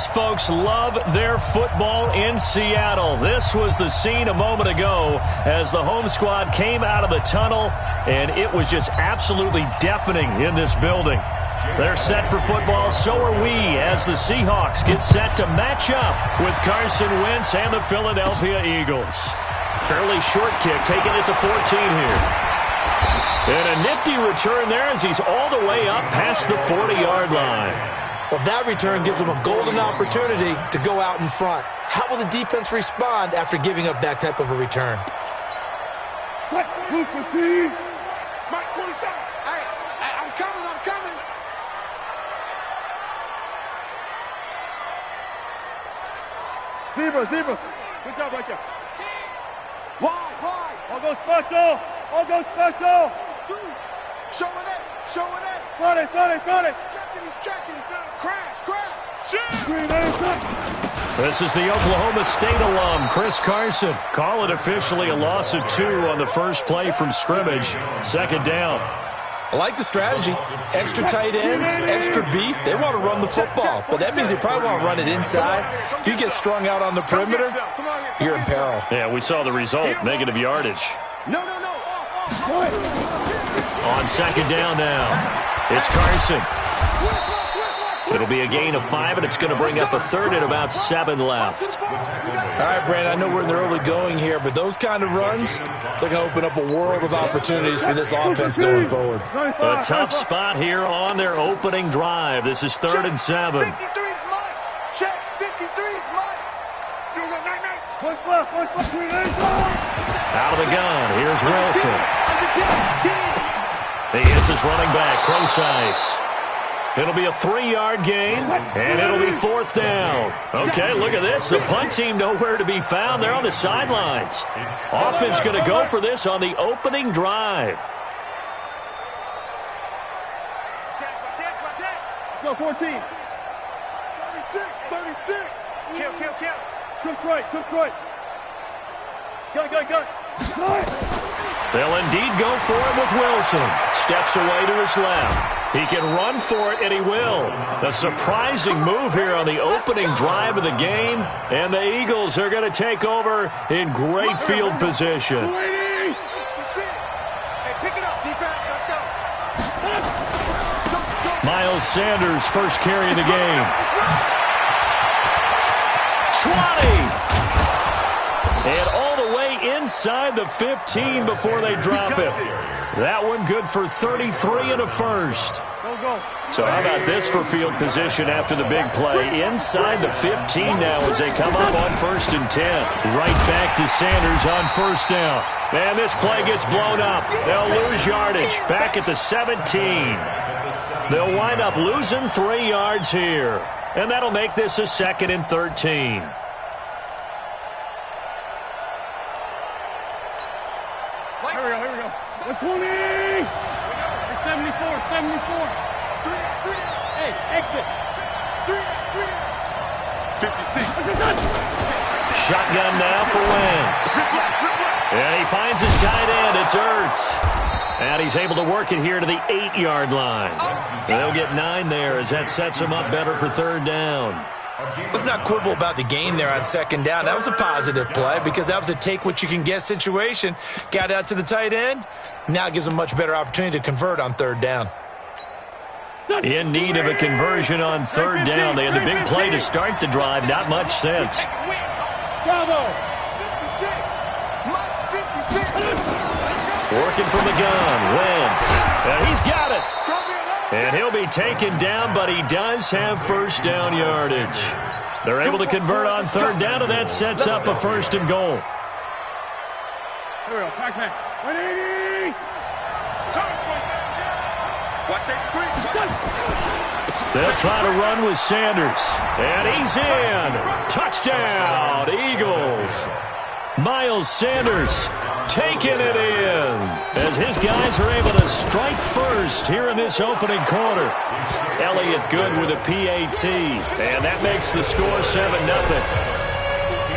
These folks love their football in Seattle. This was the scene a moment ago as the home squad came out of the tunnel, and it was just absolutely deafening in this building. They're set for football, so are we, as the Seahawks get set to match up with Carson Wentz and the Philadelphia Eagles. Fairly short kick, taking it to 14 here. And a nifty return there as he's all the way up past the 40-yard line. Well, that return gives them a golden opportunity to go out in front. How will the defense respond after giving up that type of a return? I'm coming. Zebra. Good job right there. Wide. All go special. Showing it. Front it. He's checking. Crash. This is the Oklahoma State alum, Chris Carson. Call it officially a loss of 2 on the first play from scrimmage. Second down. I like the strategy. Extra tight ends, extra beef. They want to run the football, but that means they probably want to run it inside. If you get strung out on the perimeter, you're in peril. Yeah, we saw the result, negative yardage. No. On second down now, it's Carson. It'll be a gain of 5, and it's going to bring up a third and about 7 left. All right, Brandon, I know we're in the early going here, but those kind of runs, they're going to open up a world of opportunities for this offense going forward. A tough spot here on their opening drive. This is 3rd and 7. 53's mine. Check. 53's mine. Out of the gun, here's Wilson. He hits his running back, close ice. It'll be a 3-yard gain, and it'll be 4th down. Okay, look at this. The punt team nowhere to be found. They're on the sidelines. Offense going to go for this on the opening drive. Go, 14. 36. Kill. Took right. Go. They'll indeed go for it with Wilson. Steps away to his left. He can run for it, and he will. A surprising move here on the opening drive of the game, and the Eagles are going to take over in great field position. Hey, pick it up, defense. Let's go. Miles Sanders, first carry of the game. 20! And all the way inside the 15 before they drop it. That one good for 33 and a first. Go. So how about this for field position after the big play? Inside the 15 now as they come up on 1st and 10. Right back to Sanders on 1st down. And this play gets blown up. They'll lose yardage back at the 17. They'll wind up losing 3 yards here. And that'll make this a 2nd and 13. Here we go. 120. 74. Hey, exit. 56. Shotgun now for Wentz. And he finds his tight end. It's Ertz. And he's able to work it here to the 8-yard line. They'll get 9 there as that sets him up better for 3rd down. Let's not quibble about the gain there on 2nd down. That was a positive play because that was a take-what-you-can-get situation. Got out to the tight end. Now it gives them a much better opportunity to convert on 3rd down. In need of a conversion on 3rd down. They had the big play to start the drive. Not much sense. Bravo. 56. Working from the gun. Wentz. And he's got it. And he'll be taken down, but he does have 1st down yardage. They're able to convert on 3rd down, and that sets up a 1st and goal. Here we go. 180. They'll try to run with Sanders. And he's in. Touchdown, Eagles. Miles Sanders taking it in as his guys are able to strike first here in this opening quarter. Elliott good with a PAT, and that makes the score 7-0.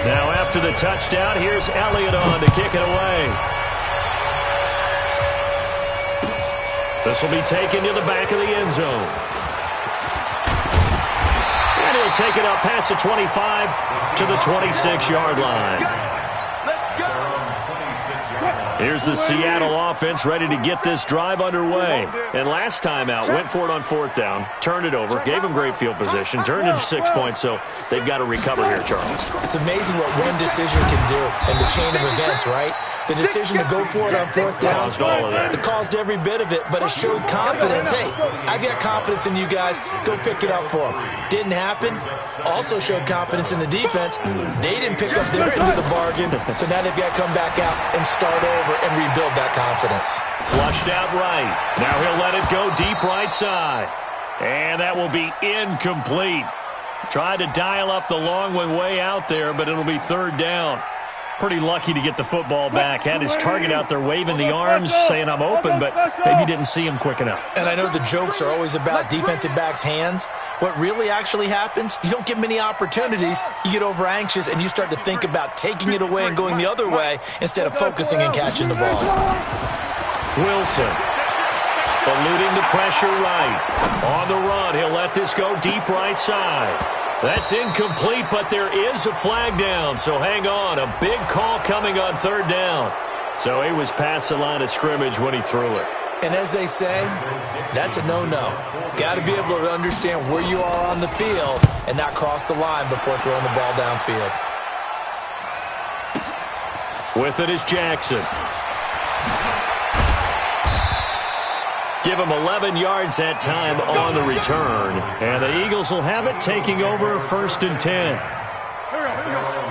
Now after the touchdown, here's Elliott on to kick it away. This will be taken to the back of the end zone. And he'll take it up past the 25 to the 26-yard line. Here's the Seattle offense ready to get this drive underway. And last time out, went for it on 4th down, turned it over, gave them great field position, turned into 6 points, so they've got to recover here, Charles. It's amazing what one decision can do in the chain of events, right? The decision to go for it on 4th down, caused all of that. It caused every bit of it, but it showed confidence. Hey, I've got confidence in you guys. Go pick it up for them. Didn't happen. Also showed confidence in the defense. They didn't pick up their end of the bargain, so now they've got to come back out and start over and rebuild that confidence. Flushed out right. Now he'll let it go deep right side. And that will be incomplete. Tried to dial up the long one way out there, but it'll be 3rd down. Pretty lucky to get the football back. Had his target out there waving the arms, saying I'm open, but maybe didn't see him quick enough. And I know the jokes are always about defensive backs' hands. What really actually happens, you don't get many opportunities. You get over anxious, and you start to think about taking it away and going the other way instead of focusing and catching the ball. Wilson eluding the pressure right. On the run, he'll let this go deep right side. That's incomplete, but there is a flag down, so hang on. A big call coming on 3rd down. So he was past the line of scrimmage when he threw it. And as they say, that's a no-no. Got to be able to understand where you are on the field and not cross the line before throwing the ball downfield. With it is Jackson. Give him 11 yards that time on the return. And the Eagles will have it, taking over 1st and 10.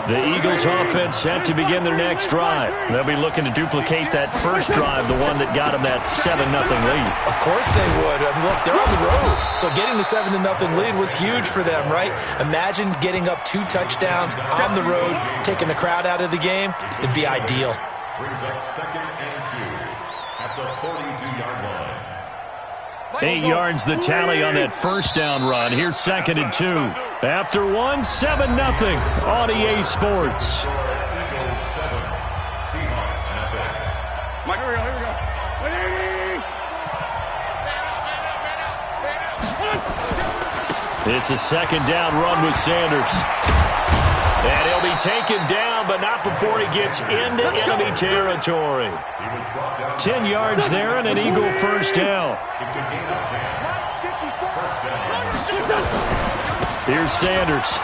The Eagles offense set to begin their next drive. They'll be looking to duplicate that first drive, the one that got them that 7-0 lead. Of course they would. I mean, look, they're on the road. So getting the 7-0 lead was huge for them, right? Imagine getting up 2 touchdowns on the road, taking the crowd out of the game. It'd be ideal. Brings up 2nd and 2 at the 42-yard line. 8 yards the tally on that first down run. Here's 2nd and 2. After 1, 7-0 on EA Sports. It's a 2nd down run with Sanders. And he'll be taken down, but not before he gets into enemy territory. 10 yards there and an Eagle first down. Here's Sanders.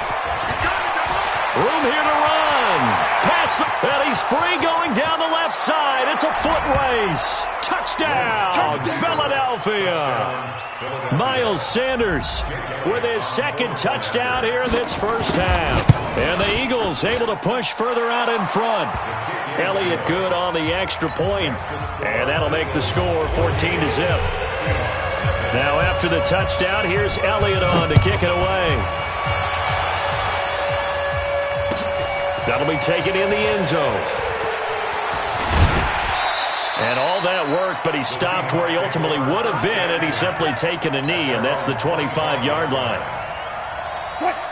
Room here to run. Pass, and he's free going down the left side. It's a foot race. Touchdown, Philadelphia. Miles Sanders with his 2nd touchdown here in this first half. And the Eagles able to push further out in front. Elliott good on the extra point. And that'll make the score 14-0. Now after the touchdown, here's Elliott on to kick it away. That'll be taken in the end zone. And all that work, but he stopped where he ultimately would have been had he simply taken a knee, and that's the 25-yard line.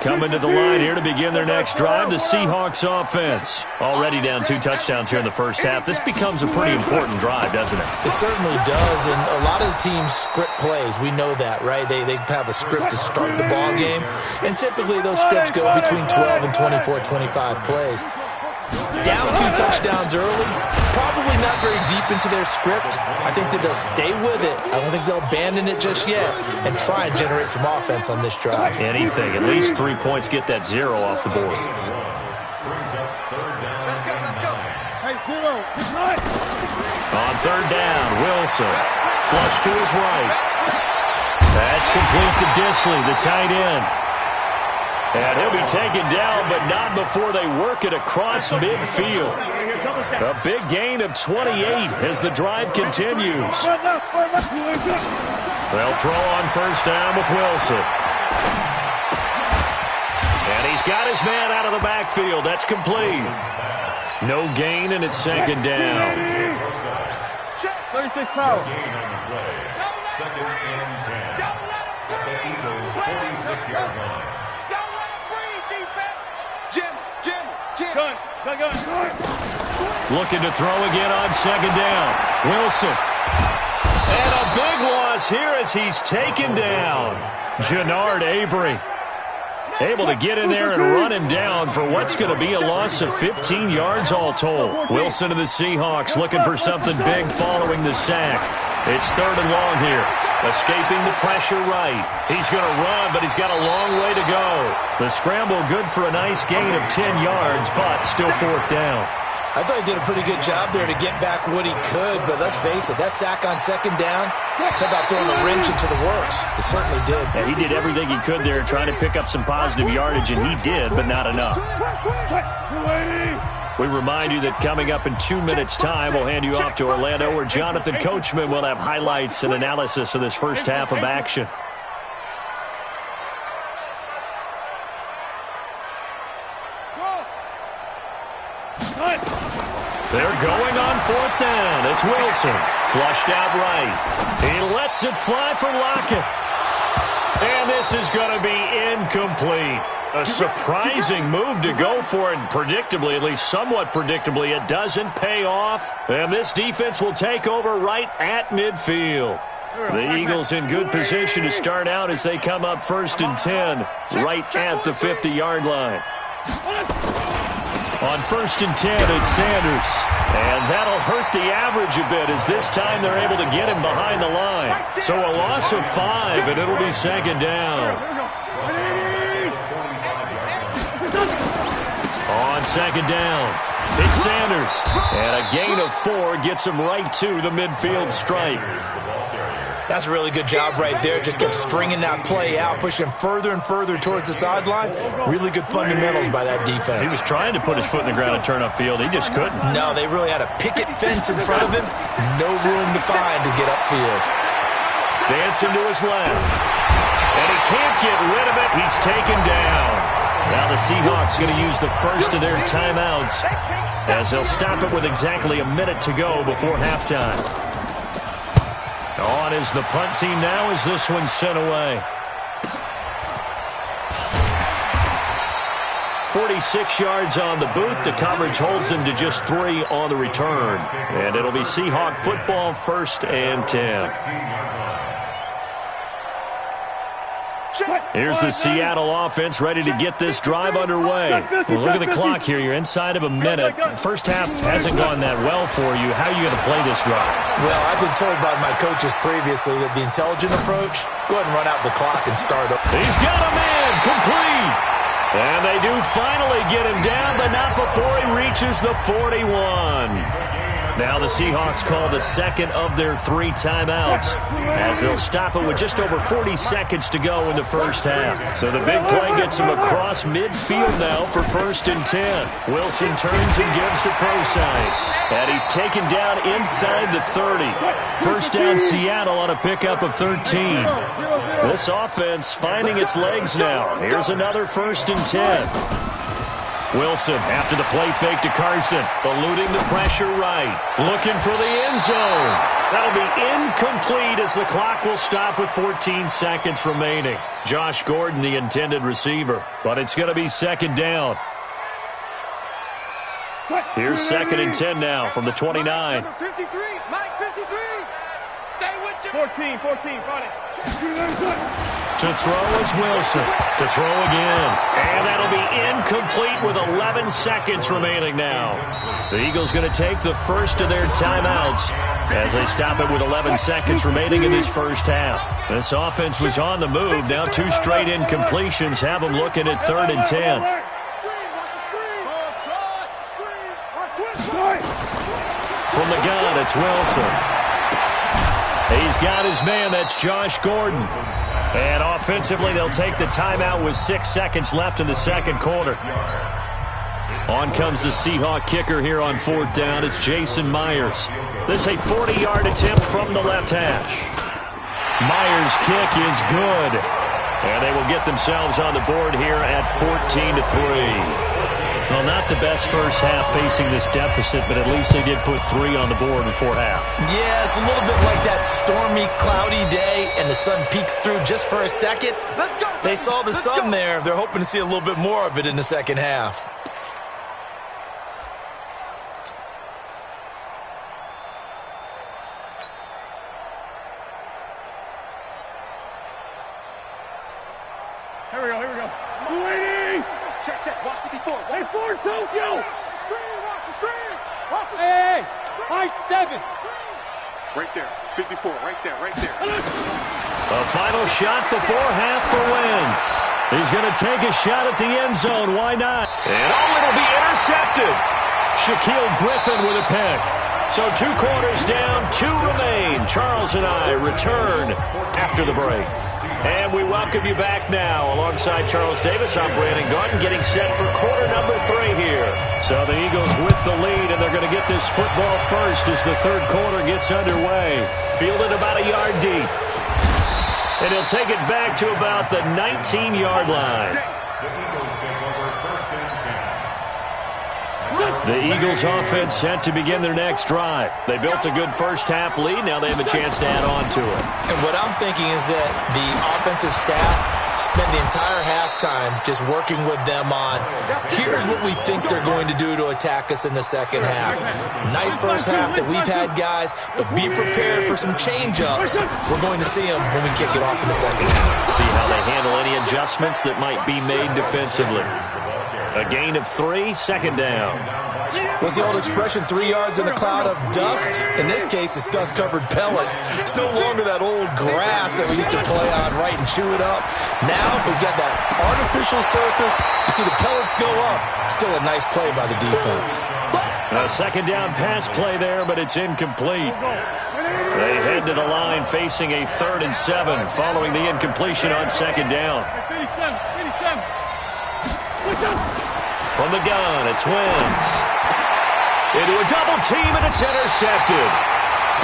Coming to the line here to begin their next drive, the Seahawks offense. Already down 2 touchdowns here in the first half. This becomes a pretty important drive, doesn't it? It certainly does, and a lot of the teams script plays. We know that, right? They have a script to start the ball game, and typically those scripts go between 12 and 24, 25 plays. Down 2 touchdowns early, probably not very deep into their script. I think that they'll stay with it. I don't think they'll abandon it just yet and try and generate some offense on this drive. Anything. At least 3 points, get that 0 off the board. Let's go. Hey, 0. On 3rd down, Wilson. Flush to his right. That's complete to Disley, the tight end. And he'll be taken down, but not before they work it across midfield. A big gain of 28 as the drive continues. They'll throw on 1st down with Wilson. And he's got his man out of the backfield. That's complete. No gain, and it's 2nd down. 36 power. 2nd and 10 at the Eagles' 46-yard line. Gun. Looking to throw again on 2nd down. Wilson. And a big loss here as he's taken down. Jannard Avery. Able to get in there and run him down for what's going to be a loss of 15 yards all told. Wilson of the Seahawks looking for something big following the sack. It's 3rd and long here. Escaping the pressure right. He's going to run, but he's got a long way to go. The scramble good for a nice gain of 10 yards, but still 4th down. I thought he did a pretty good job there to get back what he could, but let's face it, that sack on 2nd down, talk about throwing a wrench into the works. It certainly did. Yeah, he did everything he could there trying to pick up some positive yardage, and he did, but not enough. We remind you that coming up in 2 minutes' time, we'll hand you off to Orlando, where Jonathan Coachman will have highlights and analysis of this first half of action. They're going on 4th down. It's Wilson. Flushed out right. He lets it fly for Lockett. And this is going to be incomplete. A surprising move to go for it. Predictably, at least somewhat predictably, it doesn't pay off. And this defense will take over right at midfield. The Eagles in good position to start out as they come up 1st and 10, right at the 50-yard line. On 1st and 10, it's Sanders. And that'll hurt the average a bit as this time they're able to get him behind the line. So a loss of 5, and it'll be 2nd down. On 2nd down, it's Sanders. And a gain of 4 gets him right to the midfield stripe. That's a really good job right there. Just kept stringing that play out, pushing him further and further towards the sideline. Really good fundamentals by that defense. He was trying to put his foot in the ground and turn upfield. He just couldn't. No, they really had a picket fence in front of him. No room to find to get upfield. Dancing to his left. And he can't get rid of it. He's taken down. Now the Seahawks going to use the first of their timeouts as they'll stop it with exactly a minute to go before halftime. On is the punt team now as this one's sent away. 46 yards on the boot. The coverage holds him to just 3 on the return. And it'll be Seahawk football 1st and 10. Here's the Seattle offense ready to get this drive underway. Well, look at the clock here. You're inside of a minute. First half hasn't gone that well for you. How are you going to play this drive? Well, I've been told by my coaches previously that the intelligent approach, go ahead and run out the clock and start over. He's got a man complete. And they do finally get him down, but not before he reaches the 41. Now the Seahawks call the second of their 3 timeouts as they'll stop it with just over 40 seconds to go in the first half. So the big play gets him across midfield now for 1st and 10. Wilson turns and gives to Procise. And he's taken down inside the 30. 1st down Seattle on a pickup of 13. This offense finding its legs now. Here's another 1st and 10. Wilson after the play fake to Carson, eluding the pressure right, looking for the end zone. That'll be incomplete as the clock will stop with 14 seconds remaining. Josh Gordon, the intended receiver, but it's going to be 2nd down. Here's 2nd and 10 now from the 29. Number 53, Mike 53. Stay with you. 14, front it. To throw is Wilson. To throw again. And that'll be incomplete with 11 seconds remaining now. The Eagles going to take the first of their timeouts as they stop it with 11 seconds remaining in this first half. This offense was on the move. Now 2 straight incompletions have them looking at 3rd and 10. From the gun, it's Wilson. He's got his man. That's Josh Gordon. And offensively, they'll take the timeout with 6 seconds left in the second quarter. On comes the Seahawk kicker here on 4th down. It's Jason Myers. This is a 40-yard attempt from the left hash. Myers' kick is good. And they will get themselves on the board here at 14-3. Well, not the best first half facing this deficit, but at least they did put 3 on the board before half. Yeah, it's a little bit like that stormy, cloudy day, and the sun peeks through just for a second. They saw the sun there. They're hoping to see a little bit more of it in the second half. Here we go. Check. Watch 54. Hey, 4, Tokyo. Screen. Watch the screen. Watch it. Hey. High 7. Right there. 54. Right there. A final shot before half for Wentz. He's going to take a shot at the end zone. Why not? And it'll be intercepted. Shaquille Griffin with a pick. So 2 quarters down, 2 remain. Charles and I return after the break. And we welcome you back now. Alongside Charles Davis, I'm Brandon Garden, getting set for quarter number 3 here. So the Eagles with the lead, and they're going to get this football first as the third quarter gets underway. Fielded about a yard deep. And he'll take it back to about the 19-yard line. The Eagles offense set to begin their next drive. They built a good first-half lead. Now they have a chance to add on to it. And what I'm thinking is that the offensive staff spent the entire halftime just working with them on, here's what we think they're going to do to attack us in the second half. Nice first half that we've had, guys, but be prepared for some change-ups. We're going to see them when we kick it off in the second half. See how they handle any adjustments that might be made defensively. A gain of 3, second down. What's the old expression, 3 yards in a cloud of dust? In this case, it's dust-covered pellets. It's no longer that old grass that we used to play on, right, and chew it up. Now we've got that artificial surface. You see the pellets go up. Still a nice play by the defense. A second down pass play there, but it's incomplete. They head to the line facing a 3rd and 7 following the incompletion on second down. From the gun, it's Wentz. Into a double team, and it's intercepted.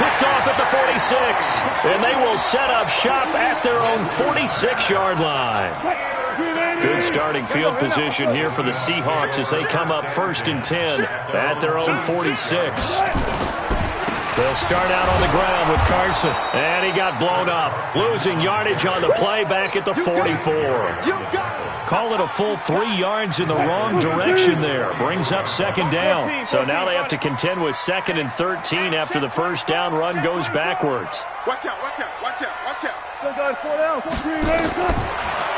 Picked off at the 46. And they will set up shop at their own 46-yard line. Good starting field position here for the Seahawks as they come up 1st and 10 at their own 46. They'll start out on the ground with Carson. And he got blown up. Losing yardage on the play back at the 44. Call it a full 3 yards in the wrong direction there. Brings up second down. So now they have to contend with 2nd and 13 after the first down run goes backwards. Watch out.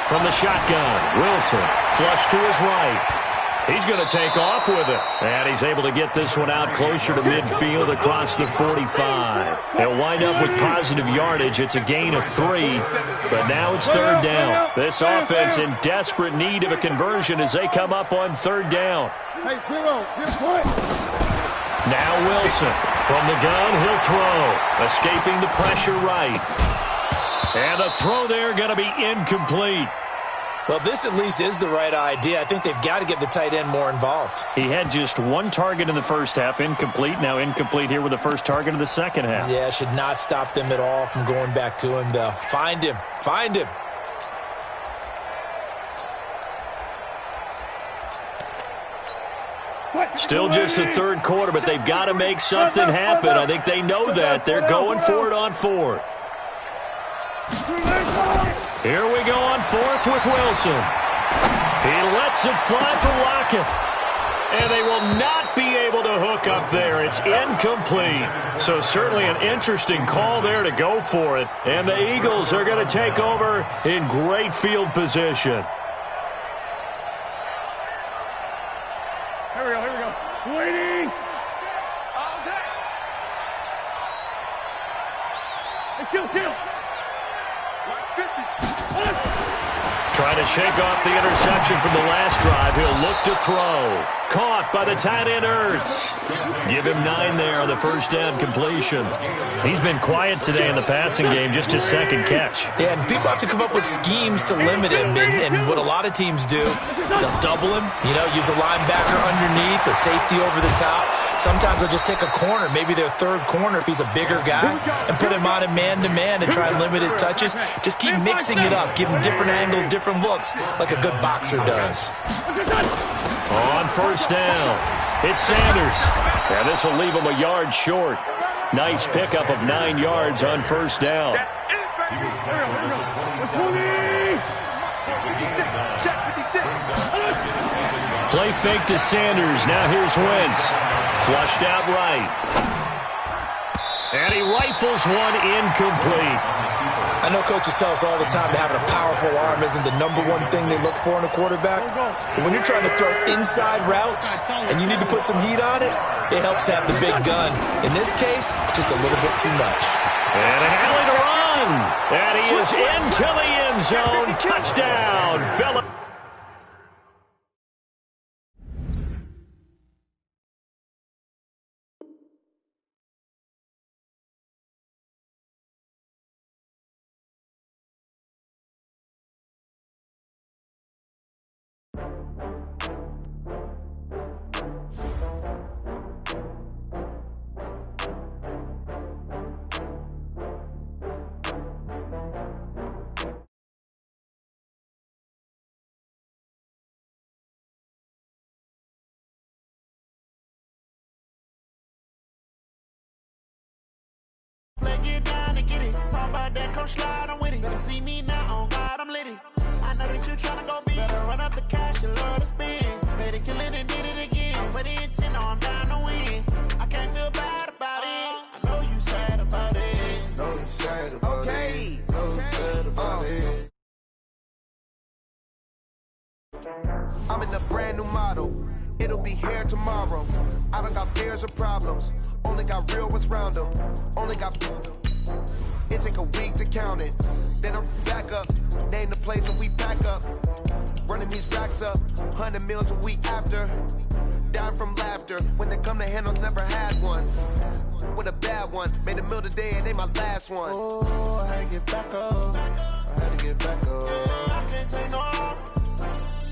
From the shotgun, Wilson flush to his right. He's going to take off with it. And he's able to get this one out closer to midfield across the 45. He'll wind up with positive yardage. It's a gain of 3, but now it's 3rd down. This offense in desperate need of a conversion as they come up on 3rd down. Now Wilson. From the gun, he'll throw. Escaping the pressure right. And the throw there going to be incomplete. Well, this at least is the right idea. I think they've got to get the tight end more involved. He had just 1 target in the first half, incomplete. Now incomplete here with the first target of the second half. Yeah, should not stop them at all from going back to him, though. Find him. Still just the 3rd quarter, but they've got to make something happen. I think they know that. They're going for it on 4th. Here we go on 4th with Wilson. He lets it fly for Lockett. And they will not be able to hook up there. It's incomplete. So certainly an interesting call there to go for it. And the Eagles are going to take over in great field position. Here we go. Waiting. Hey, kill. Trying to shake off the interception from the last drive. He'll look to throw. Caught by the tight end, Ertz. Give him 9 there on the first down completion. He's been quiet today in the passing game, just his 2nd catch. Yeah, and people have to come up with schemes to limit him. And what a lot of teams do, they'll double him, use a linebacker underneath, a safety over the top. Sometimes they'll just take a corner, maybe their 3rd corner if he's a bigger guy, and put him on a man-to-man and try and limit his touches. Just keep mixing it up, give him different angles, different looks, like a good boxer does. On first down, it's Sanders. And this will leave him a yard short. Nice pickup of 9 yards on first down. Play fake to Sanders. Now here's Wentz. Flushed out right. And he rifles one incomplete. I know coaches tell us all the time that having a powerful arm isn't the #1 thing they look for in a quarterback. But when you're trying to throw inside routes and you need to put some heat on it, it helps have the big gun. In this case, just a little bit too much. And a Haley to run. And he is into the end zone. Touchdown, Philip. Get down and get it. Talk about that, come slide, I'm with it. Better see me now, on God, I'm litty. I know that you tryna go big. Better run up the cash, you love to spend. Better kill it and did it again. With the intent, no, I'm down to win. I can't feel bad about it. I know you sad about it. Know you sad about it. Know you sad about it. I'm in a brand new model. It'll be here tomorrow. I don't got fears or problems. Only got real ones round them. Only got... It take a week to count it. Then I'm back up. Name the place and we pack up. Running these racks up. 100 meals a week after. Down from laughter. When they come to handles, never had one. With a bad one. Made a meal today and they my last one. Oh, I had to get back up. I had to get back up. I can't take no off.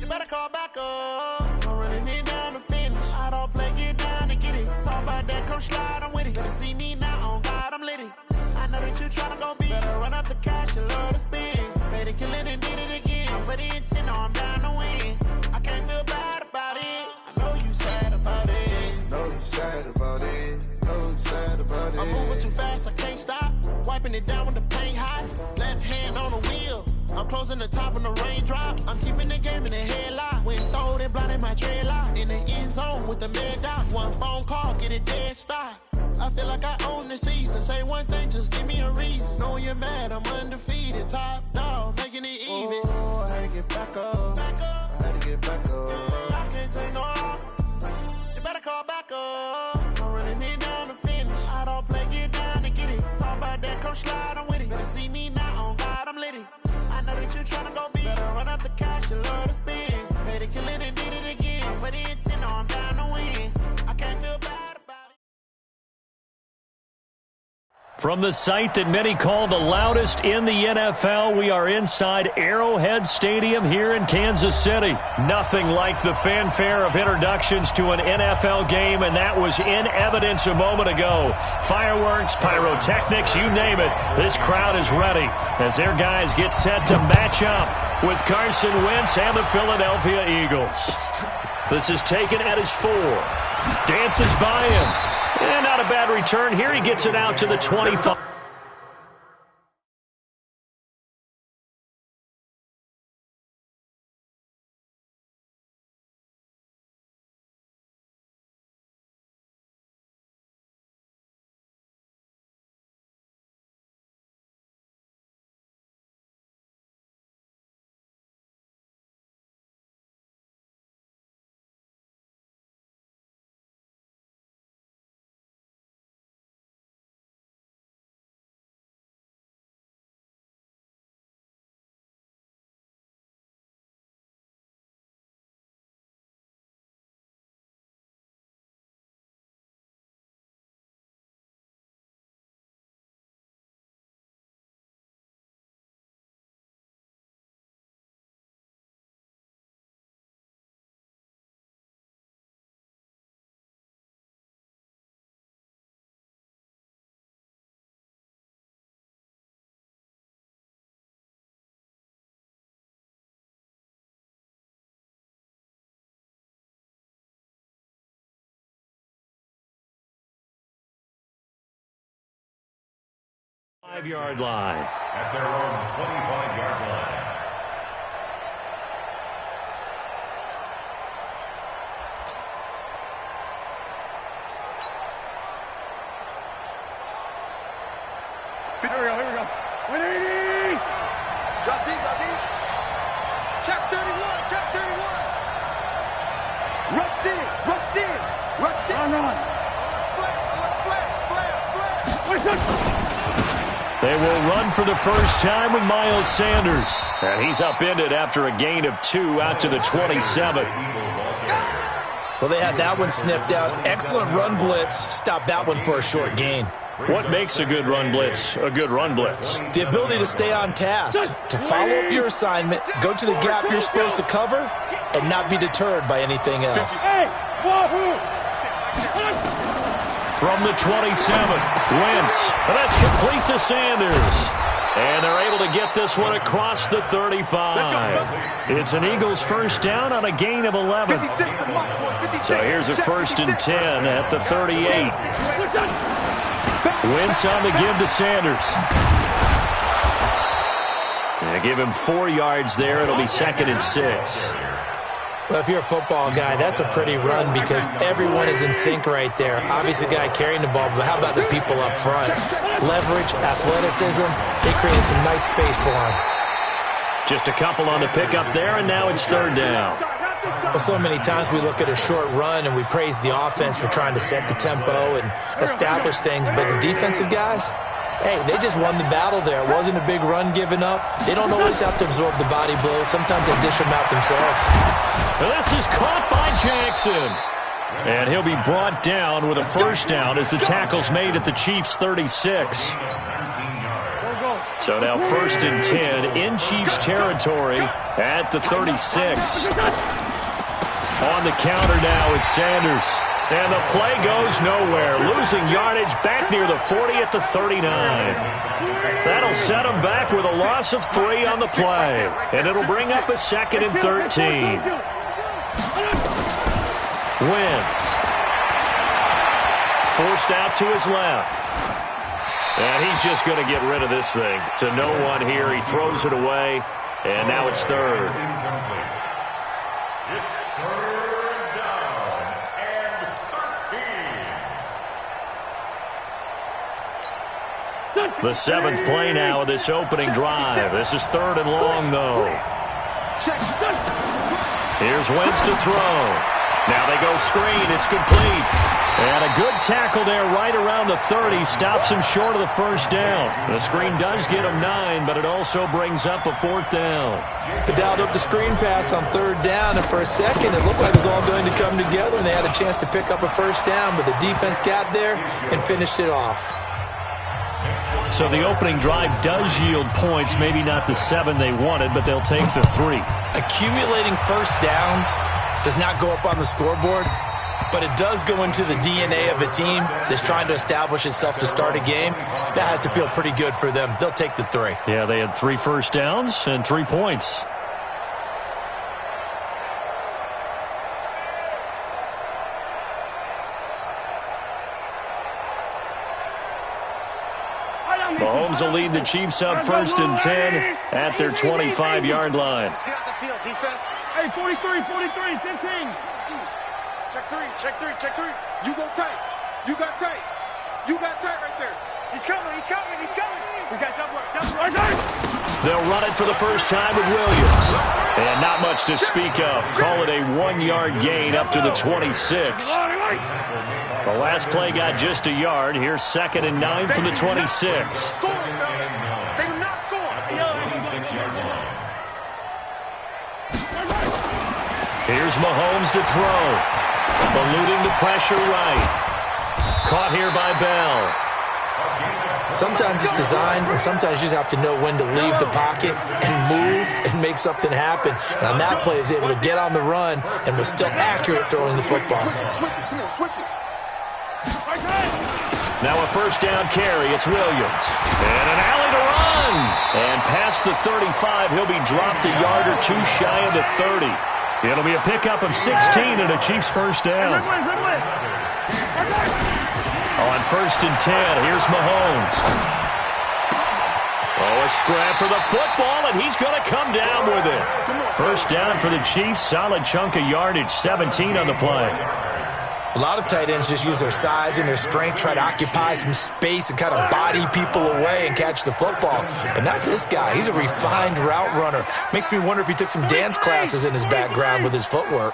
You better call back up. I'm running it down to finish. I don't play, get down and get it. Talk about that, come slide, I'm with it. Better see me now, on God, I'm litty. I know that you tryna go big. Better run up the cash, you love to spend. Better kill it and did it again. But the intent, no, I'm down to win. I can't feel bad about it. I know you sad about it. Know you sad about it. Know you sad about it. I'm moving too fast, I can't stop. Wiping it down with the paint hot. Left hand on the wheel. I'm closing the top when the raindrop. I'm keeping the game in the headlock. When throwed and blinded my dreadlock. In the end zone with the mad dot. One phone call, get it dead stop. I feel like I own the season. Say one thing, just give me a reason. Knowing you're mad, I'm undefeated. Top dog, making it even. Oh, I had to get back up. I had to get back up. I can't take no off. You better call back up. I'm running it down to finish. I don't play, get down and get it. Talk about that, come slide, I'm with it. Better see me now, on God, I'm litty. I know that you tryna go big. Better run up the cash, you love to spend. Better kill it and did it again. But the intent, no, I'm down to win. I can't feel bad about it. From the site that many call the loudest in the NFL, we are inside Arrowhead Stadium here in Kansas City. Nothing like the fanfare of introductions to an NFL game, and that was in evidence a moment ago. Fireworks, pyrotechnics, you name it. This crowd is ready as their guys get set to match up with Carson Wentz and the Philadelphia Eagles. This is taken at his 4. Dances by him. And not a bad return here. He gets it out to the 25. Five-yard line. At their own 25-yard line. Here we go. 180. They will run for the first time with Miles Sanders. And he's upended after a gain of 2 out to the 27. Well, they had that one sniffed out. Excellent run blitz. Stop that one for a short gain. What makes a good run blitz a good run blitz? The ability to stay on task, to follow up your assignment, go to the gap you're supposed to cover, and not be deterred by anything else. From the 27, Wentz. And that's complete to Sanders. And they're able to get this one across the 35. It's an Eagles first down on a gain of 11. So here's a 1st and 10 at the 38. Wentz on the give to Sanders. They give him 4 yards there. It'll be 2nd and 6. Well, if you're a football guy, that's a pretty run because everyone is in sync right there. Obviously, the guy carrying the ball, but how about the people up front? Leverage, athleticism, they created some nice space for him. Just a couple on the pickup there, and now it's 3rd down. Well, so many times we look at a short run and we praise the offense for trying to set the tempo and establish things, but the defensive guys, hey, they just won the battle there. It wasn't a big run given up. They don't always have to absorb the body blows. Sometimes they dish them out themselves. This is caught by Jackson. And he'll be brought down with a first down as the tackle's made at the Chiefs' 36. So now 1st and 10 in Chiefs territory at the 36. On the counter now, it's Sanders. And the play goes nowhere. Losing yardage back near the 40 at the 39. That'll set him back with a loss of 3 on the play. And it'll bring up a 2nd and 13. Wentz. Forced out to his left. And he's just going to get rid of this thing. To no one here. He throws it away. And now it's 3rd. It's 3rd down and 13. The 7th play now of this opening drive. This is 3rd and long, though. Here's Wentz to throw. Now they go screen. It's complete. And a good tackle there right around the 30. Stops him short of the first down. The screen does get him 9, but it also brings up a 4th down. They dialed up the screen pass on 3rd down, and for a second it looked like it was all going to come together, and they had a chance to pick up a first down, but the defense got there and finished it off. So the opening drive does yield points, maybe not the 7 they wanted, but they'll take the 3. Accumulating first downs does not go up on the scoreboard, but it does go into the DNA of a team that's trying to establish itself to start a game. That has to feel pretty good for them. They'll take the 3. Yeah, they had 3 first downs and 3 points. Mahomes will lead the Chiefs up 1st and 10 at their 25-yard line. Get out the field, defense. Hey, 43, 15. Check 3, check 3, check 3. You go tight. You got tight. You got tight right there. He's coming. We got double up. They'll run it for the first time with Williams. And not much to speak of. Call it a 1-yard gain up to the 26. The last play got just a yard. Here's 2nd and 9 from the 26. They do not score. Here's Mahomes to throw. Eluding the pressure right. Caught here by Bell. Sometimes it's designed, and sometimes you just have to know when to leave the pocket and move and make something happen. And on that play, he was able to get on the run and was still accurate throwing the football. Now a first down carry. It's Williams. And an alley to run. And past the 35, he'll be dropped a yard or 2 shy of the 30. It'll be a pickup of 16 and a Chiefs first down. On 1st and 10, here's Mahomes. Oh, a scrap for the football, and he's going to come down with it. First down for the Chiefs. Solid chunk of yardage, 17 on the play. A lot of tight ends just use their size and their strength, try to occupy some space and kind of body people away and catch the football. But not this guy. He's a refined route runner. Makes me wonder if he took some dance classes in his background with his footwork.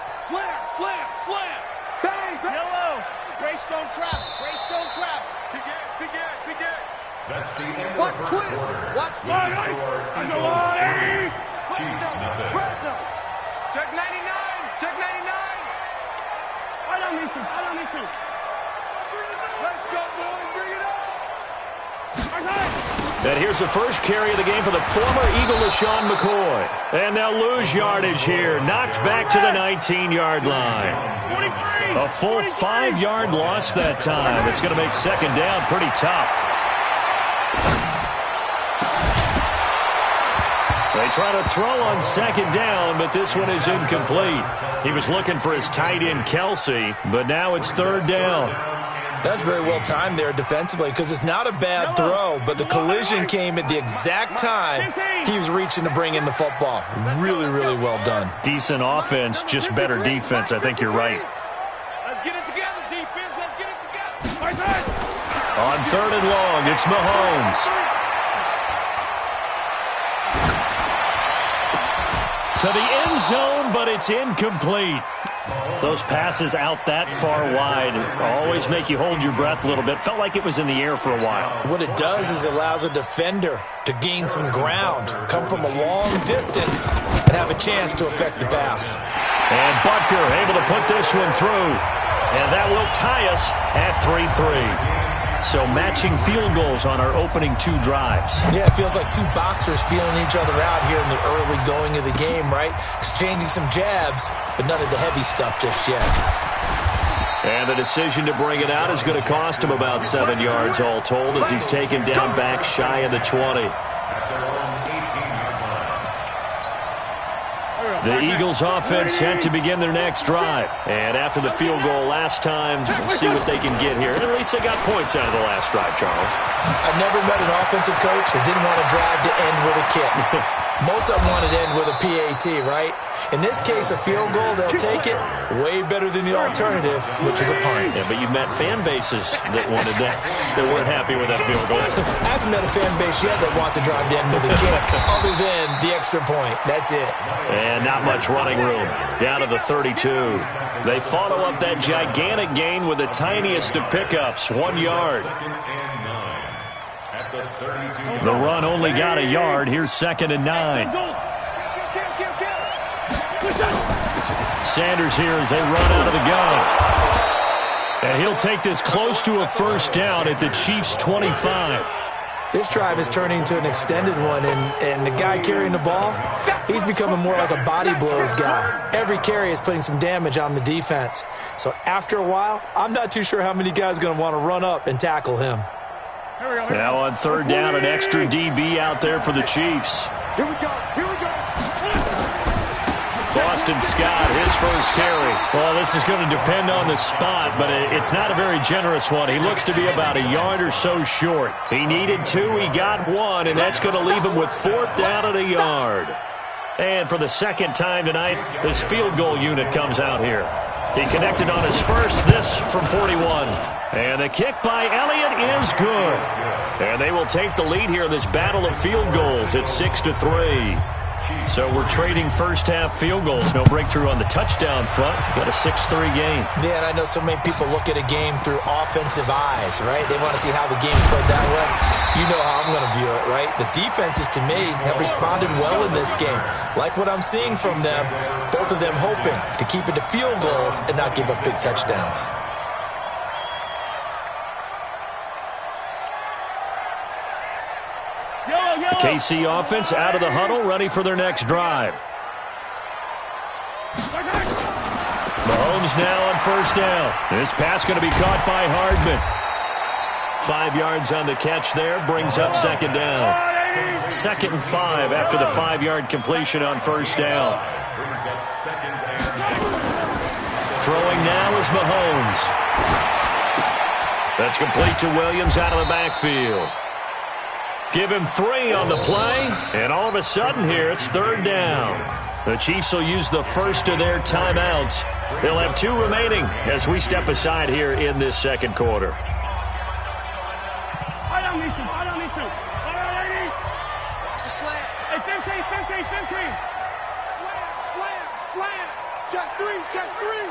Slam, slam. Bang, bang. Yellow. Greystone travel, Greystone travel. Begin. That's the end of Watch the first twist. quarter. Watch Leading twist. score, That's a Eagles lot. 3, Chiefs nothing. Check 99. Check 99. Fight on these two. Fight on these two. Let's go, boys. Bring it up. And here's the first carry of the game for the former Eagle, LaShawn McCoy. And they'll lose yardage here. Knocked back to the 19-yard line. 43. A full 5-yard loss that time. It's going to make second down pretty tough. They try to throw on second down, but this one is incomplete. He was looking for his tight end, Kelsey, but now it's third down. That's very well timed there defensively because it's not a bad throw, but the collision came at the exact time he was reaching to bring in the football. Really, really well done. Decent offense, just better defense. I think you're right. Let's get it together, defense. Let's get it together. On third and long, it's Mahomes. To the end zone, but it's incomplete. Those passes out that far wide always make you hold your breath a little bit. Felt like it was in the air for a while. What it does is it allows a defender to gain some ground, come from a long distance, and have a chance to affect the pass. And Butker able to put this one through. And that will tie us at 3-3. So matching field goals on our opening 2 drives. Yeah, it feels like 2 boxers feeling each other out here in the early going of the game, right? Exchanging some jabs, but none of the heavy stuff just yet. And the decision to bring it out is going to cost him about 7 yards all told as he's taken down back shy of the 20. The Eagles offense set to begin their next drive. And after the field goal last time, we'll see what they can get here. At least they got points out of the last drive, Charles. I've never met an offensive coach that didn't want to drive to end with a kick. Most of them wanted to end with a PAT, right? In this case, a field goal, they'll take it. Way better than the alternative, which is a punt. Yeah, but you've met fan bases that wanted that, that weren't happy with that field goal. I haven't met a fan base yet that wants to drive to end with a kick, other than the extra point. That's it. And not much running room. Down to the 32. They follow up that gigantic gain with the tiniest of pickups, 1 yard. The run only got a yard. Here's 2nd and 9. Sanders here as they run out of the gun. And he'll take this close to a first down at the Chiefs' 25. This drive is turning into an extended one, and the guy carrying the ball, he's becoming more like a body blows guy. Every carry is putting some damage on the defense. So after a while, I'm not too sure how many guys are going to want to run up and tackle him. Now on third down, an extra DB out there for the Chiefs. Here we go. Boston Scott, his first carry. Well, this is going to depend on the spot, but it's not a very generous one. He looks to be about a yard or so short. He needed 2, he got 1, and that's going to leave him with 4th down at a yard. And for the second time tonight, this field goal unit comes out here. He connected on his first, this from 41. And the kick by Elliott is good. And they will take the lead here in this battle of field goals at 6-3. So we're trading first-half field goals. No breakthrough on the touchdown front. Got a 6-3 game. Yeah, and I know so many people look at a game through offensive eyes, right? They want to see how the game's played that way. You know how I'm going to view it, right? The defenses, to me, have responded well in this game. Like what I'm seeing from them, both of them hoping to keep it to field goals and not give up big touchdowns. The KC offense out of the huddle, ready for their next drive. Mahomes now on first down. This pass going to be caught by Hardman. 5 yards on the catch there, brings up second down. 2nd and 5 after the 5-yard completion on first down. Throwing now is Mahomes. That's complete to Williams out of the backfield. Give him 3 on the play, and all of a sudden here it's third down. The Chiefs will use the first of their timeouts. They'll have 2 remaining as we step aside here in this second quarter. Fight on these two. Fight on these two. All right, ladies. Hey, 15. Slam. Check check three.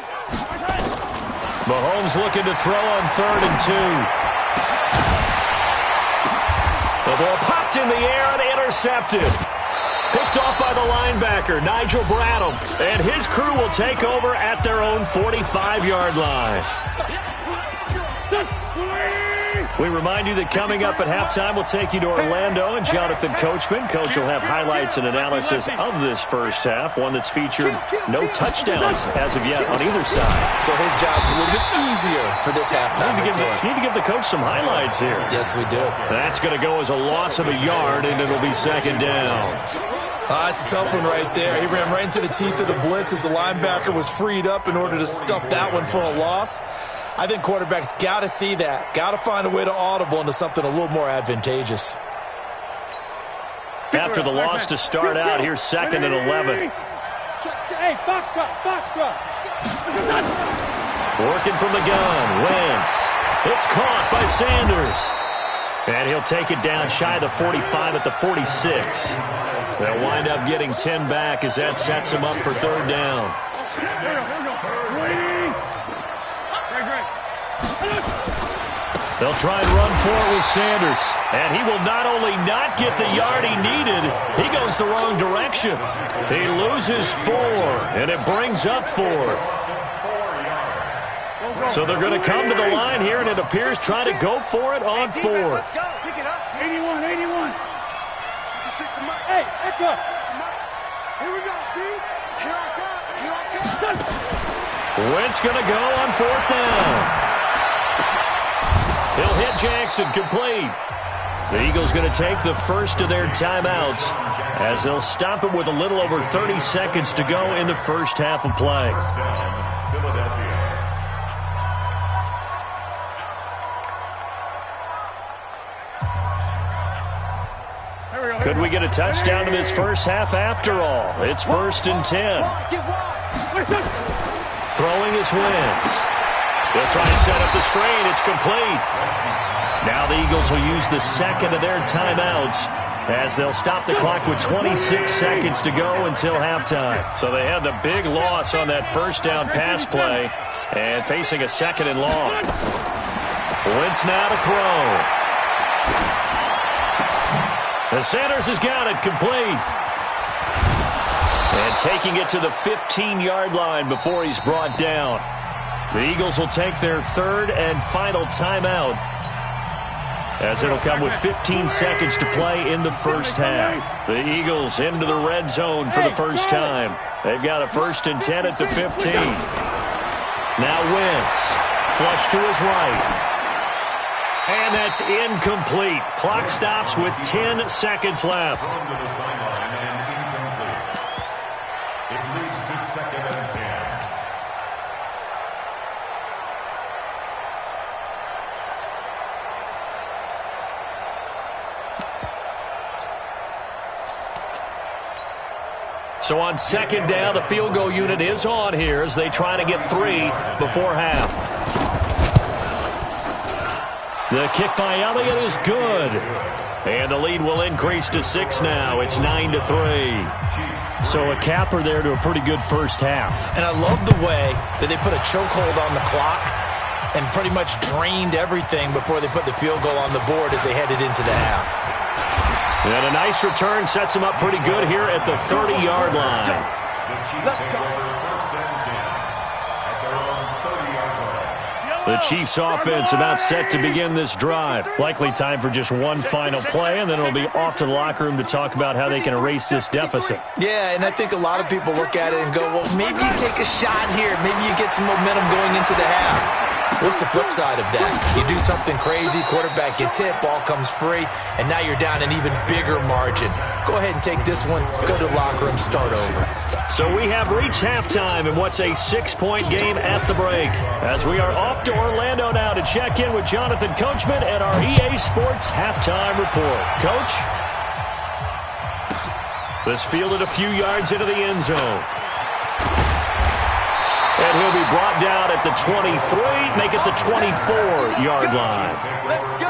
Mahomes looking to throw on 3rd and 2. The ball popped in the air and intercepted. Picked off by the linebacker, Nigel Bradham. And his crew will take over at their own 45-yard line. We remind you that coming up at halftime, we'll take you to Orlando and Jonathan Coachman. Coach will have highlights and analysis of this first half, one that's featured no touchdowns as of yet on either side. So his job's a little bit easier for this halftime. Need to give the coach some highlights here. Yes, we do. That's going to go as a loss of a yard, and it'll be 2nd down. It's a tough one right there. He ran right into the teeth of the blitz as the linebacker was freed up in order to stuff that one for a loss. I think quarterbacks got to see that. Got to find a way to audible into something a little more advantageous. After the loss to start out, here's 2nd and 11. Hey, foxtrot. Working from the gun, Wentz. It's caught by Sanders. And he'll take it down shy of the 45 at the 46. They'll wind up getting 10 back as that sets him up for 3rd down. They'll try and run for it with Sanders. And he will not only not get the yard he needed, he goes the wrong direction. He loses 4, and it brings up 4th. So they're going to come to the line here, and it appears trying to go for it on 4th. 81. Hey, that's up. Here we go, D. Here I come. Wentz going to go on 4th down. He'll hit Jackson, complete. The Eagles going to take the first of their timeouts as they'll stop it with a little over 30 seconds to go in the first half of play. Could we get a touchdown in this first half after all? It's 1st and 10. Throwing is Wentz. They'll try to set up the screen. It's complete. Now the Eagles will use the second of their timeouts as they'll stop the clock with 26 seconds to go until halftime. So they had the big loss on that first down pass play and facing a 2nd and long. Wentz now to throw. And Sanders has got it complete. And taking it to the 15-yard line before he's brought down. The Eagles will take their 3rd and final timeout as it'll come with 15 seconds to play in the first half. The Eagles into the red zone for the first time. They've got a 1st and 10 at the 15. Now Wentz, flush to his right. And that's incomplete. Clock stops with 10 seconds left. It leads to 2nd and 10. So on 2nd down, the field goal unit is on here as they try to get 3 before half. The kick by Elliott is good. And the lead will increase to 6 now. It's 9-3. So a capper there to a pretty good first half. And I love the way that they put a chokehold on the clock and pretty much drained everything before they put the field goal on the board as they headed into the half. And a nice return sets him up pretty good here at the 30-yard line. The Chiefs offense about set to begin this drive. Likely time for just one final play, and then it'll be off to the locker room to talk about how they can erase this deficit. Yeah, and I think a lot of people look at it and go, well, maybe you take a shot here. Maybe you get some momentum going into the half. What's the flip side of that? You do something crazy, quarterback gets hit, ball comes free, and now you're down an even bigger margin. Go ahead and take this one, go to the locker room, start over. So we have reached halftime in what's a 6-point game at the break. As we are off to Orlando now to check in with Jonathan Coachman and our EA Sports Halftime Report. Coach? This fielded a few yards into the end zone. And he'll be brought down at the 23, make it the 24-yard line. Let's go.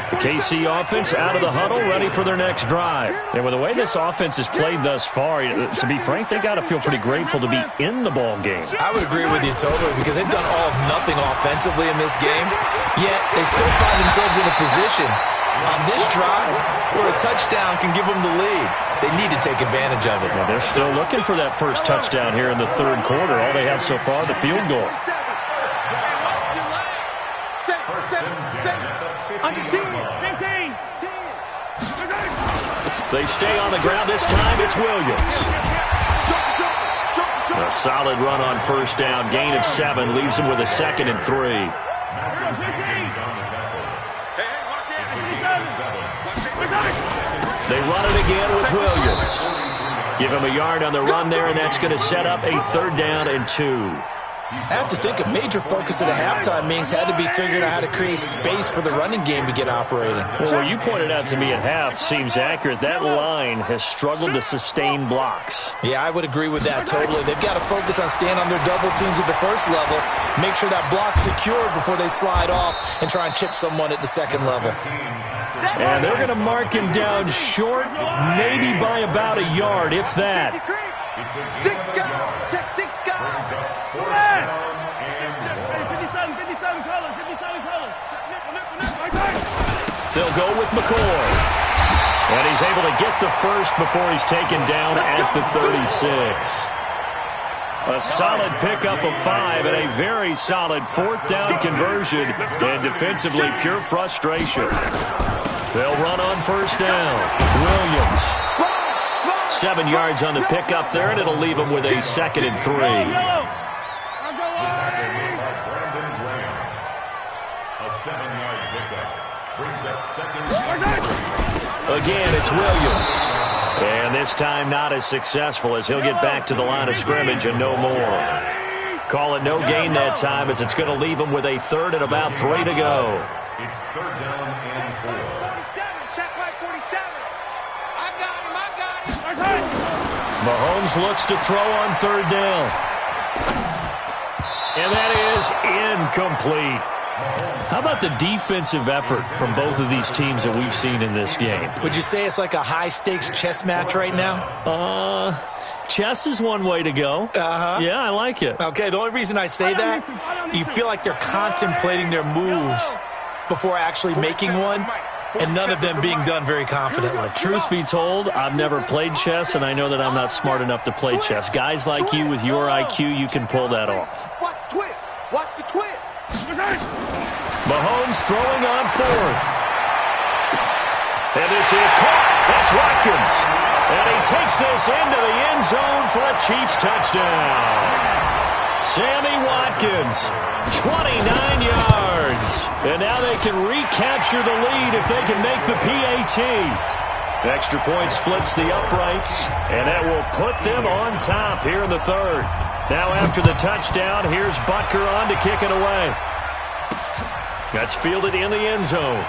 The KC offense out of the huddle, ready for their next drive. And with the way this offense has played thus far, to be frank, they got to feel pretty grateful to be in the ball game. I would agree with you totally, because they've done all of nothing offensively in this game, yet they still find themselves in a position on this drive where a touchdown can give them the lead. They need to take advantage of it. Well, they're still looking for that first touchdown here in the third quarter. All they have so far, the field goal. They stay on the ground. This time it's Williams. A solid run on first down. Gain of 7 leaves him with a 2nd and 3. They run it again with Williams. Give him a yard on the run there, and that's going to set up a 3rd down and 2. I have to think a major focus at a halftime means had to be figuring out how to create space for the running game to get operating. Well, what you pointed out to me at half seems accurate. That line has struggled to sustain blocks. Yeah, I would agree with that totally. They've got to focus on staying on their double teams at the first level, make sure that block's secure before they slide off and try and chip someone at the second level. And they're going to mark him down short, maybe by about a yard, if that. 6 guys. Check 6 guys. They'll go with McCoy. And he's able to get the first before he's taken down at the 36. A solid pickup of 5 and a very solid 4th down conversion. And defensively, pure frustration. They'll run on first down. Williams. 7 yards on the pickup there, and it'll leave him with a 2nd and 3. Again, it's Williams. And this time not as successful as he'll get back to the line of scrimmage and no more. Call it no gain that time as it's going to leave him with a 3rd and about 3 to go. It's 3rd down and 4. Check right 47. I got him. Mahomes looks to throw on 3rd down. And that is incomplete. How about the defensive effort from both of these teams that we've seen in this game? Would you say it's like a high-stakes chess match right now? Chess is one way to go. Yeah, I like it. Okay, the only reason I say that, you feel like they're contemplating their moves before actually making one, and none of them being done very confidently. Truth be told, I've never played chess, and I know that I'm not smart enough to play chess. Guys like you with your IQ, you can pull that off. Watch the twist. Watch the twist. Mahomes throwing on 4th. And this is caught. That's Watkins. And he takes this into the end zone for a Chiefs touchdown. Sammy Watkins, 29 yards. And now they can recapture the lead if they can make the PAT. Extra point splits the uprights, and that will put them on top here in the 3rd. Now after the touchdown, here's Butker on to kick it away. That's fielded in the end zone.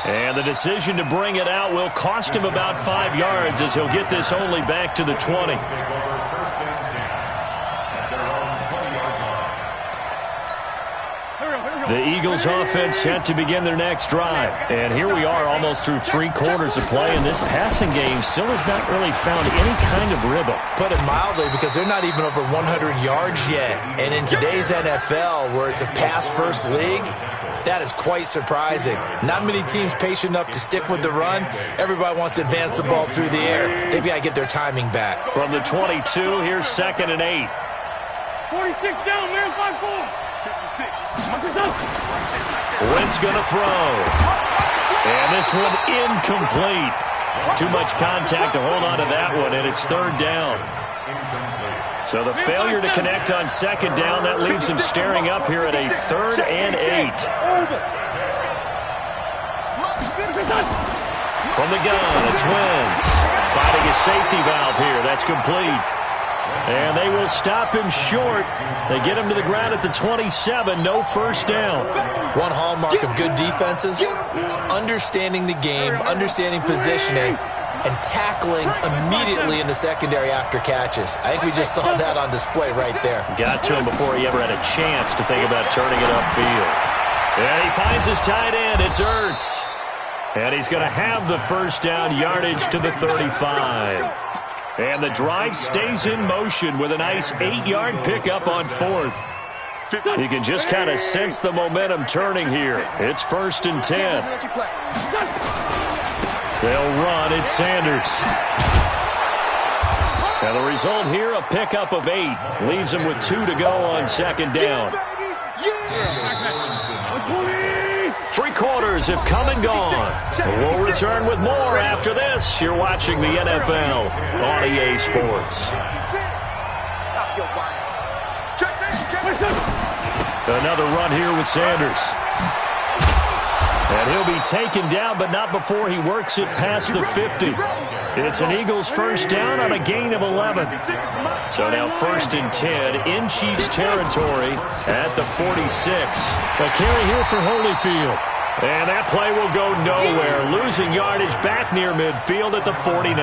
And the decision to bring it out will cost him about 5 yards as he'll get this only back to the 20. The Eagles offense set to begin their next drive. And here we are almost through 3 quarters of play, and this passing game still has not really found any kind of rhythm. Put it mildly, because they're not even over 100 yards yet. And in today's NFL, where it's a pass-first league, that is quite surprising. Not many teams patient enough to stick with the run. Everybody wants to advance the ball through the air. They've got to get their timing back. From the 22, here's 2nd and 8. 46 down, man, 5-4. Wentz going to throw. And this one incomplete. Too much contact to hold on to that one, and it's 3rd down. So the failure to connect on 2nd down, that leaves him staring up here at a 3rd and 8. From the gun, it's Wentz. Finding a safety valve here. That's complete. And they will stop him short. They get him to the ground at the 27. No first down. One hallmark of good defenses is understanding the game, understanding positioning, and tackling immediately in the secondary after catches. I think we just saw that on display right there. Got to him before he ever had a chance to think about turning it upfield. And he finds his tight end. It's Ertz. And he's going to have the first down, yardage to the 35. And the drive stays in motion with a nice 8-yard pickup on 4th. You can just kind of sense the momentum turning here. It's 1st and 10. They'll run. It's Sanders. And the result here, a pickup of 8. Leaves him with 2 to go on 2nd down. 3 quarters have come and gone. We'll return with more after this. You're watching the NFL on EA Sports. Another run here with Sanders. And he'll be taken down, but not before he works it past the 50. It's an Eagles first down on a gain of 11. So now 1st and 10 in Chiefs territory at the 46. A carry here for Holyfield. And that play will go nowhere. Losing yardage back near midfield at the 49.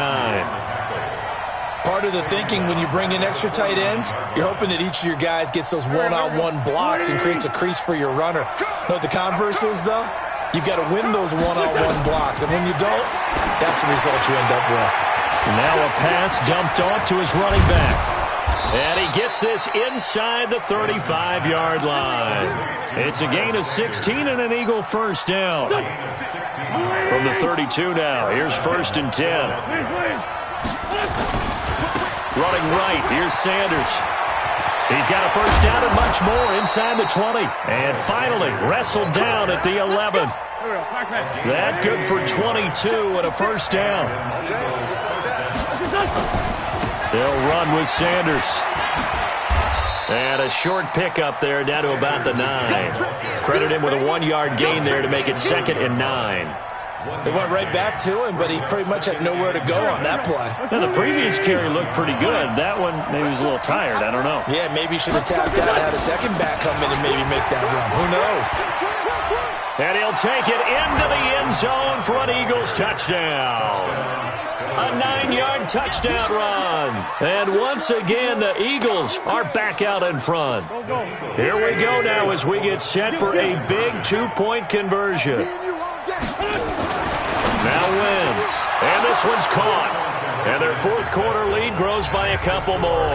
Part of the thinking when you bring in extra tight ends, you're hoping that each of your guys gets those one-on-one blocks and creates a crease for your runner. You know what the converse is, though? You've got to win those one-on-one blocks, and when you don't, that's the result you end up with. Now a pass dumped off to his running back. And he gets this inside the 35-yard line. It's a gain of 16 and an Eagle first down. From the 32 now, here's 1st and 10. Running right, here's Sanders. He's got a first down and much more inside the 20. And finally, wrestled down at the 11. That good for 22 and a first down. They'll run with Sanders. And a short pickup there down to about the 9. Credit him with a 1-yard gain there to make it 2nd and 9. They went right back to him, but he pretty much had nowhere to go on that play. Now, the previous carry looked pretty good. That one, maybe he was a little tired. I don't know. Yeah, maybe he should have tapped out, had a second back come in and maybe make that run. Who knows? And he'll take it into the end zone for an Eagles touchdown. A 9-yard touchdown run. And once again, the Eagles are back out in front. Here we go now as we get set for a big 2-point conversion. Now wins. And this one's caught. And their 4th quarter lead grows by a couple more.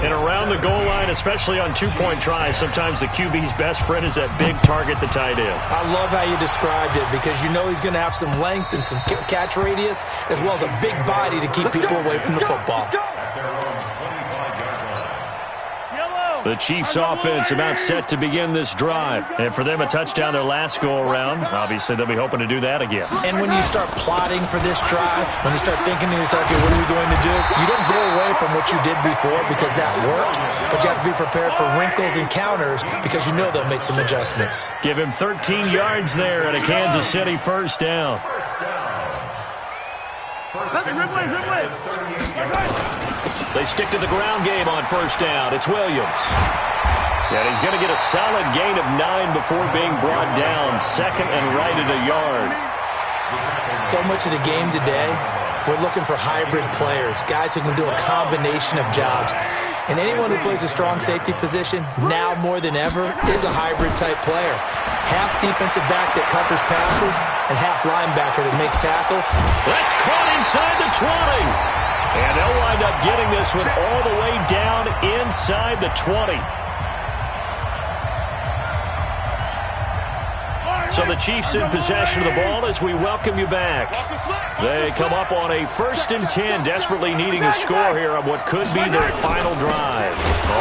And around the goal line, especially on 2-point tries, sometimes the QB's best friend is that big target, the tight end. I love how you described it because you know he's going to have some length and some catch radius as well as a big body to keep people away from the football. The Chiefs offense about set to begin this drive. And for them, a touchdown their last go-around. Obviously, they'll be hoping to do that again. And when you start plotting for this drive, when you start thinking to yourself, okay, what are we going to do? You don't go away from what you did before because that worked, but you have to be prepared for wrinkles and counters because you know they'll make some adjustments. Give him 13 yards there at a Kansas City first down. They stick to the ground game on first down. It's Williams. And he's going to get a solid gain of 9 before being brought down. 2nd and right at a yard. So much of the game today, we're looking for hybrid players, guys who can do a combination of jobs. And anyone who plays a strong safety position, now more than ever, is a hybrid-type player. Half defensive back that covers passes and half linebacker that makes tackles. That's caught inside the 20. And they'll wind up getting this one all the way down inside the 20. So the Chiefs in possession of the ball as we welcome you back. They come up on a 1st and 10, desperately needing a score here on what could be their final drive.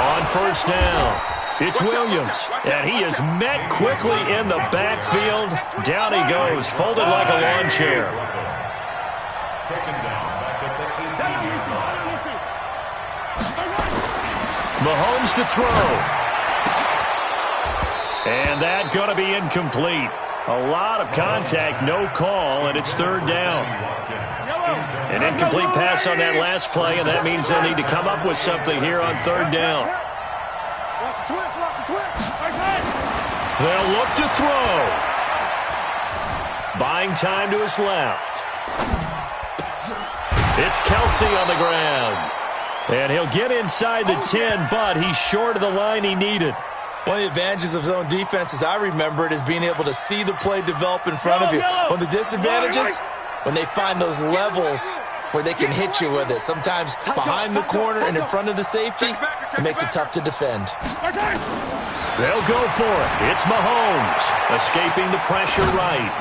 On first down, it's Williams, and he is met quickly in the backfield. Down he goes, folded like a lawn chair. Mahomes to throw. And that going to be incomplete. A lot of contact, no call, and it's 3rd down. An incomplete pass on that last play, and that means they'll need to come up with something here on 3rd down. They'll look to throw. Buying time to his left. It's Kelsey on the ground. And he'll get inside the 10, but he's short of the line he needed. One of the advantages of zone defense, as I remember it, is being able to see the play develop in front of you. One of the disadvantages, when they find those levels where they can hit you with it. Sometimes behind the corner and in front of the safety, it makes it tough to defend. They'll go for it. It's Mahomes escaping the pressure right.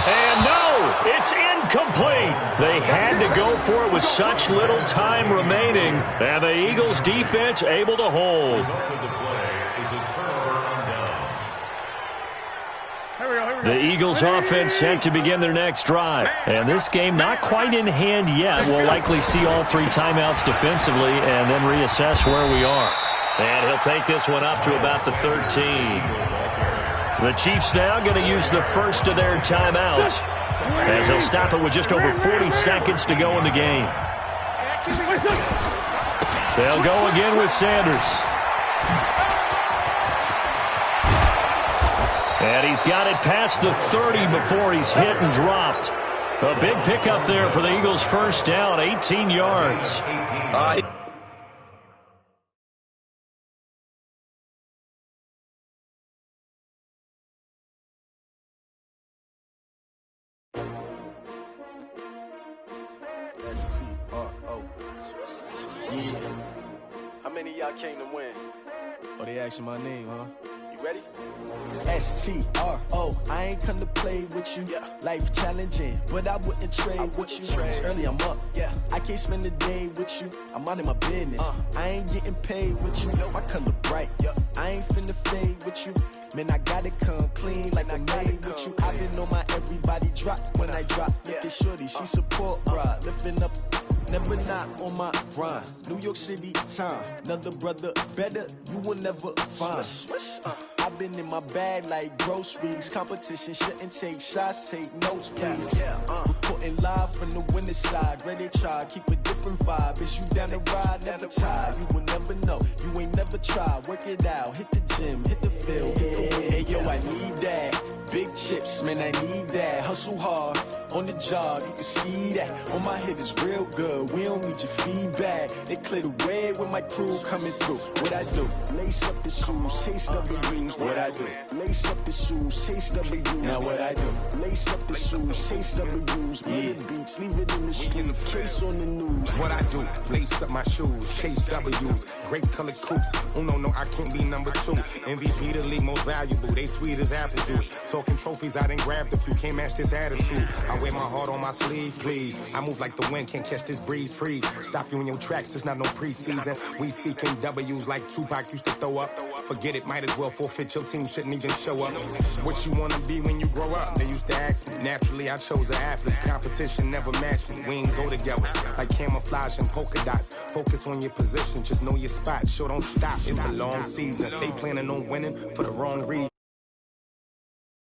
And no, it's incomplete. They had to go for it with such little time remaining, and the Eagles' defense able to hold. The Eagles' offense set to begin their next drive. And this game not quite in hand yet. We'll likely see all 3 timeouts defensively and then reassess where we are. And he'll take this one up to about the 13. The Chiefs now going to use the first of their timeouts, as they'll stop it with just over 40 seconds to go in the game. They'll go again with Sanders. And he's got it past the 30 before he's hit and dropped. A big pickup there for the Eagles' first down, 18 yards. Yeah. How many of y'all came to win? Oh, they asking my name, huh? You ready? STRO, I ain't come to play with you. Yeah. Life challenging, but I wouldn't trade with you. It's early, I'm up. Yeah. I can't spend the day with you. I'm minding my business. I ain't getting paid with you. My color bright. Yeah. I ain't finna fade with you. Man, I gotta come clean like I made with you. I've been on my everybody drop when I drop. Look at shorty, she support, bruh. Lifting up. Never not on my grind. New York City time. Another brother better, you will never find. I've been in my bag like groceries. Competition shouldn't take shots, take notes, please. Reporting live from the winning side. Ready to try, keep a different vibe. Is you down the ride, never tired. You will never know, you ain't never tried. Work it out, hit the gym, hit the field. Hey yo, I need that. Big chips, man, I need that. Hustle hard, on the job, you can see that. On my head is real good, we don't need your feedback. They clear the way with my crew coming through. What I do? Lace up the shoes, chase W's. What I do? Lace up the shoes, chase W's. Now what I do? Lace up the shoes, chase W's. Yeah. Beats, leave it in the street, case on the news. What I do? Lace up my shoes, chase W's. Great colored coops. Oh no, I can't be number 2. MVP the league most valuable. They sweet as apple juice. Talking trophies, I done grabbed a few. Can't match this attitude. I wear my heart on my sleeve, please. I move like the wind, can't catch this breeze, freeze. Stop you in your tracks, it's not no preseason. We seeking W's like Tupac used to throw up. Forget it, might as well forfeit. Your team shouldn't even show up. What you wanna be when you grow up? They used to ask me. Naturally, I chose an athlete. Competition never matched me. We ain't go together like camouflage and polka dots. Focus on your position, just know your spot. Sure, don't stop. It's a long season. They planning on winning for the wrong reason.